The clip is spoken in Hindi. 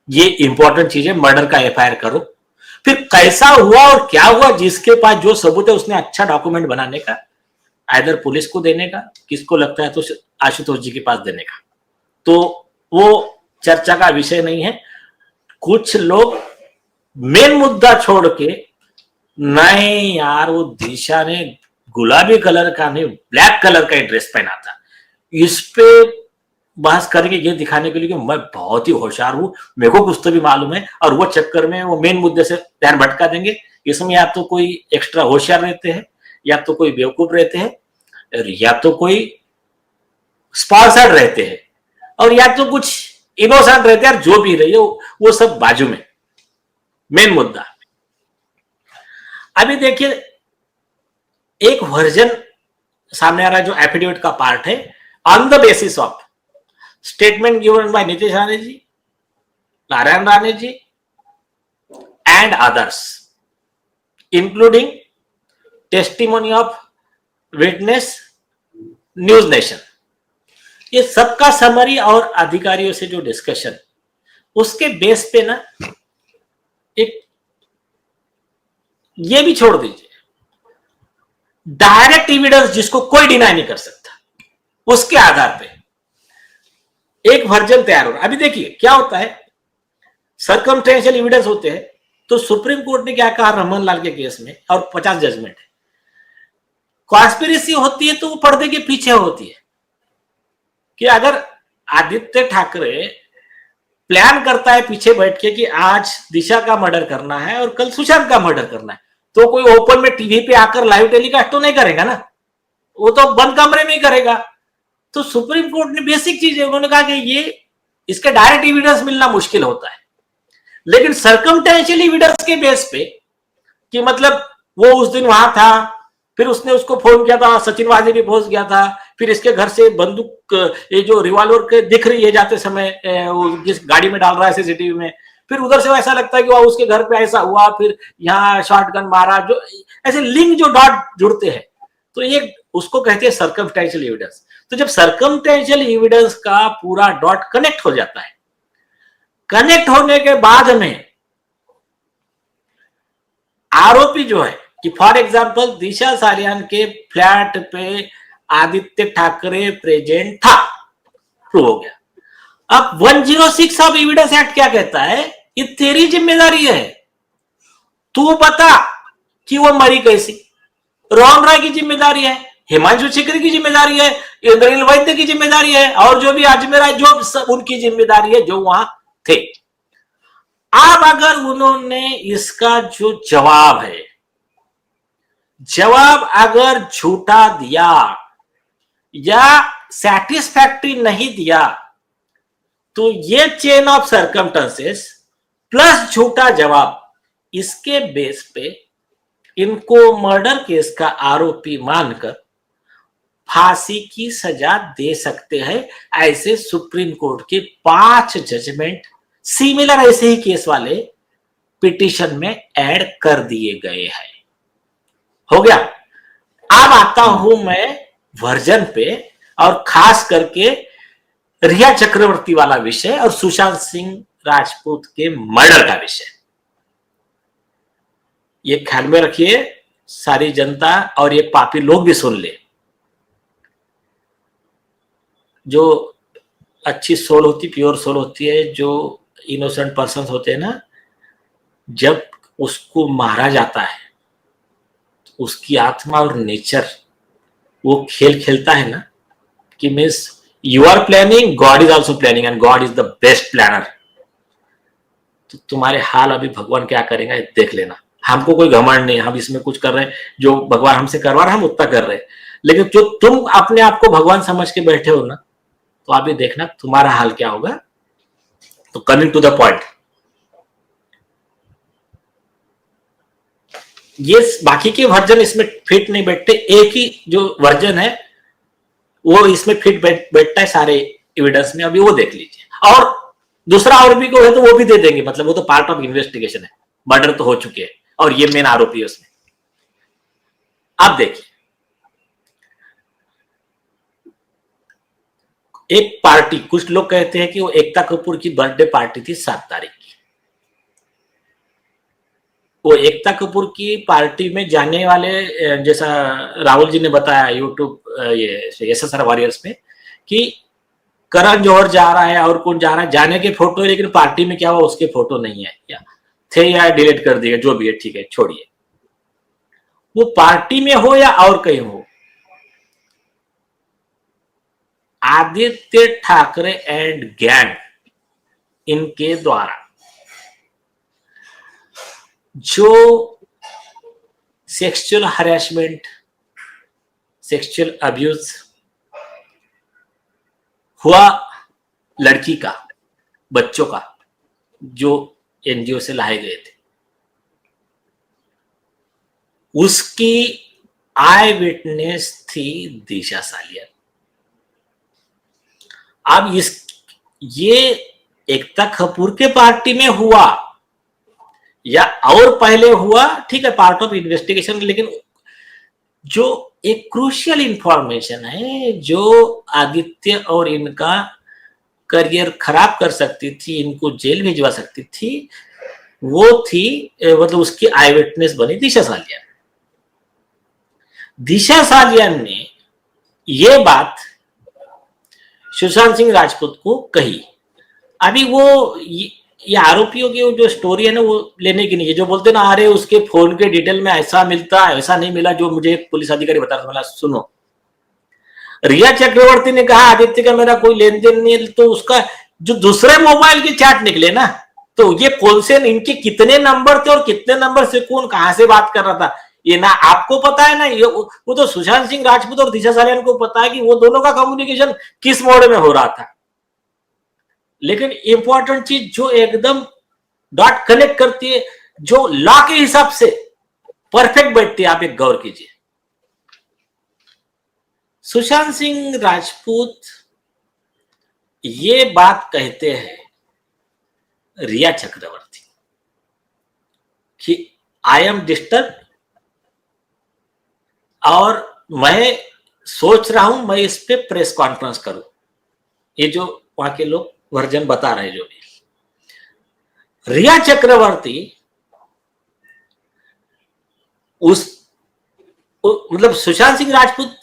ये इंपॉर्टेंट चीज है, मर्डर का एफआईआर करो। फिर कैसा हुआ और क्या हुआ, जिसके पास जो सबूत है उसने अच्छा डॉक्यूमेंट बनाने का, आइदर पुलिस को देने का, किसको लगता है तो आशुतोष जी के पास देने का, तो वो चर्चा का विषय नहीं है। कुछ लोग मेन मुद्दा छोड़ के, नहीं यार वो दिशा ने गुलाबी कलर का नहीं ब्लैक कलर का ड्रेस पहना था, इस पे बहस करके ये दिखाने के लिए कि मैं बहुत ही होशियार हूं, मेरे को कुछ तो भी मालूम है, और वो चक्कर में वो मेन मुद्दे से ध्यान भटका देंगे। इसमें या तो कोई एक्स्ट्रा होशियार रहते हैं, या तो कोई बेवकूफ रहते हैं, या तो कोई स्पॉन्सर्ड रहते हैं, और या तो कुछ इनोसेंट रहते हैं। जो भी रही वो सब बाजू में, मेन मुद्दा। अभी देखिए एक वर्जन सामने आ रहा है जो एफिडेविट का पार्ट है, on the basis of statement given by Nitish Rane ji, Narayan Rane ji and others, including testimony of witness, news nation. ये सबका समरी और अधिकारियों से जो डिस्कशन, उसके बेस पे ना एक, ये भी छोड़ दीजिए, डायरेक्ट एविडेंस जिसको कोई डिनाई नहीं कर सकता, उसके आधार पे एक वर्जन तैयार हो रहा है। अभी देखिए क्या होता है, सर्कमस्टेंशियल एविडेंस होते हैं, तो सुप्रीम कोर्ट ने क्या कहा रमन लाल के केस में, और 50 जजमेंट है, कॉन्स्पिरेसी होती है तो वो पर्दे के पीछे होती है, कि अगर आदित्य ठाकरे प्लान करता है पीछे बैठ के कि आज दिशा का मर्डर करना है और कल सुशांत का मर्डर करना है, तो कोई ओपन में टीवी पे आकर लाइव टेलीकास्ट तो नहीं करेगा ना, वो तो बंद कमरे में ही करेगा। तो सुप्रीम कोर्ट ने बेसिक चीज है, उन्होंने कहा कि ये इसके डायरेक्ट एविडेंस मिलना मुश्किल होता है, लेकिन सर्कमस्टेंशियल एविडेंस के बेस पे, कि मतलब वो उस दिन वहां था, फिर उसने उसको फोन किया था, सचिन वाजे भी पहुंच गया था, फिर इसके घर से बंदूक, ये जो रिवॉल्वर के दिख रही है जाते समय, जिस गाड़ी में डाल रहा है सीसीटीवी में, फिर उधर से ऐसा लगता है कि वह उसके घर पे ऐसा हुआ, फिर यहाँ शॉटगन मारा, जो ऐसे लिंक जो डॉट जुड़ते हैं, तो ये उसको कहते हैं सर्कमस्टेंशियल एविडेंस। तो जब सर्कमस्टेंशियल एविडेंस का पूरा डॉट कनेक्ट हो जाता है, कनेक्ट होने के बाद में आरोपी जो है, कि फॉर एग्जांपल दिशा सालियान के फ्लैट पे आदित्य ठाकरे प्रेजेंट था, प्रूव हो गया। अब 106 ऑफ एविडेंस एक्ट क्या कहता है, ये तेरी जिम्मेदारी है, तू बता कि वो मरी कैसी। रोहन राय की जिम्मेदारी है, हिमांशु छिकरी की जिम्मेदारी है, इंद्रनील वैद्य की जिम्मेदारी है, और जो भी अजमेर है जो सब उनकी जिम्मेदारी है जो वहां थे। अब अगर उन्होंने इसका जो जवाब है, जवाब अगर झूठा दिया या सेटिस्फैक्टरी नहीं दिया, तो ये चेन ऑफ सर्कमस्टेंसेस प्लस झूठा जवाब, इसके बेस पे इनको मर्डर केस का आरोपी मानकर फांसी की सजा दे सकते हैं। ऐसे सुप्रीम कोर्ट के 5 जजमेंट सिमिलर ऐसे ही केस वाले पिटीशन में ऐड कर दिए गए हैं। हो गया। अब आता हूं मैं वर्जन पे, और खास करके रिया चक्रवर्ती वाला विषय और सुशांत सिंह राजपूत के मर्डर का विषय। ये ख्याल में रखिए सारी जनता, और ये पापी लोग भी सुन ले। जो अच्छी सोल होती, प्योर सोल होती है, जो इनोसेंट पर्सन होते हैं ना, जब उसको मारा जाता है, उसकी आत्मा और नेचर वो खेल खेलता है ना, कि means you are planning, God is also planning, and God is the best planner. तो तुम्हारे हाल अभी भगवान क्या करेगा देख लेना। हमको कोई घमंड नहीं, हम इसमें कुछ कर रहे हैं, जो भगवान हमसे करवा रहे हैं हम उतना कर रहे हैं, लेकिन जो तुम अपने आप को भगवान समझ के बैठे हो ना, तो अभी देखना तुम्हारा हाल क्या होगा। तो कमिंग टू द पॉइंट, ये बाकी के वर्जन इसमें फिट नहीं बैठते, एक ही जो वर्जन है वो इसमें फिट बैठता है सारे एविडेंस में। अभी वो देख लीजिए, और दूसरा आरोपी को है तो वो भी दे देंगे, मतलब वो तो पार्ट ऑफ इन्वेस्टिगेशन है, मर्डर तो हो चुके हैं और ये मेन आरोपी है उसमें। अब देखिए एक पार्टी, कुछ लोग कहते हैं कि वो एकता कपूर की बर्थडे पार्टी थी 7 तारीख की। वो एकता कपूर की पार्टी में जाने वाले, जैसा राहुल जी ने बताया यूट्यूब ये SSR वॉरियर्स में, कि करण जौहर जा रहा है और कौन जा रहा है, जाने के फोटो है, लेकिन पार्टी में क्या हुआ उसके फोटो नहीं है, या थे या डिलीट कर दिए, जो भी है ठीक है छोड़िए। वो पार्टी में हो या और कहीं हो, आदित्य ठाकरे एंड गैंग इनके द्वारा जो सेक्सुअल हरेसमेंट, सेक्सुअल अब्यूज हुआ लड़की का, बच्चों का, जो NGO से लाए गए थे, उसकी आई विटनेस थी दिशा सालियन। अब ये एकता कपूर के पार्टी में हुआ या और पहले हुआ, ठीक है, पार्ट ऑफ इन्वेस्टिगेशन, लेकिन जो एक क्रूशियल इंफॉर्मेशन है जो आदित्य और इनका करियर खराब कर सकती थी, इनको जेल भिजवा सकती थी, वो थी मतलब उसकी आई विटनेस बनी दिशा सालियन। दिशा सालियन ने ये बात सुशांत सिंह राजपूत को कही। अभी वो ये आरोपियों की जो स्टोरी है ना, वो लेने की नहीं है, जो बोलते ना अरे उसके फोन के डिटेल में ऐसा मिलता ऐसा नहीं मिला, जो मुझे एक पुलिस अधिकारी बता रहा था। सुनो, रिया चक्रवर्ती ने कहा आदित्य का मेरा कोई लेन देन नहीं, तो उसका जो दूसरे मोबाइल के चैट निकले ना, तो ये कौन से, इनके कितने नंबर थे और कितने नंबर से कौन कहां से बात कर रहा था, ये ना आपको पता है ना, ये वो तो सुशांत सिंह राजपूत और दिशा सालियान को पता है कि वो दोनों का कम्युनिकेशन किस मोड में हो रहा था। लेकिन इंपॉर्टेंट चीज जो एकदम डॉट कनेक्ट करती है, जो लॉ के हिसाब से परफेक्ट बैठती है, आप एक गौर कीजिए। सुशांत सिंह राजपूत ये बात कहते हैं रिया चक्रवर्ती कि आई एम डिस्टर्ब और मैं सोच रहा हूं मैं इस पे प्रेस कॉन्फ्रेंस करूं। ये जो वहां के लोग वर्जन बता रहे हैं, जो भी रिया चक्रवर्ती उस मतलब सुशांत सिंह राजपूत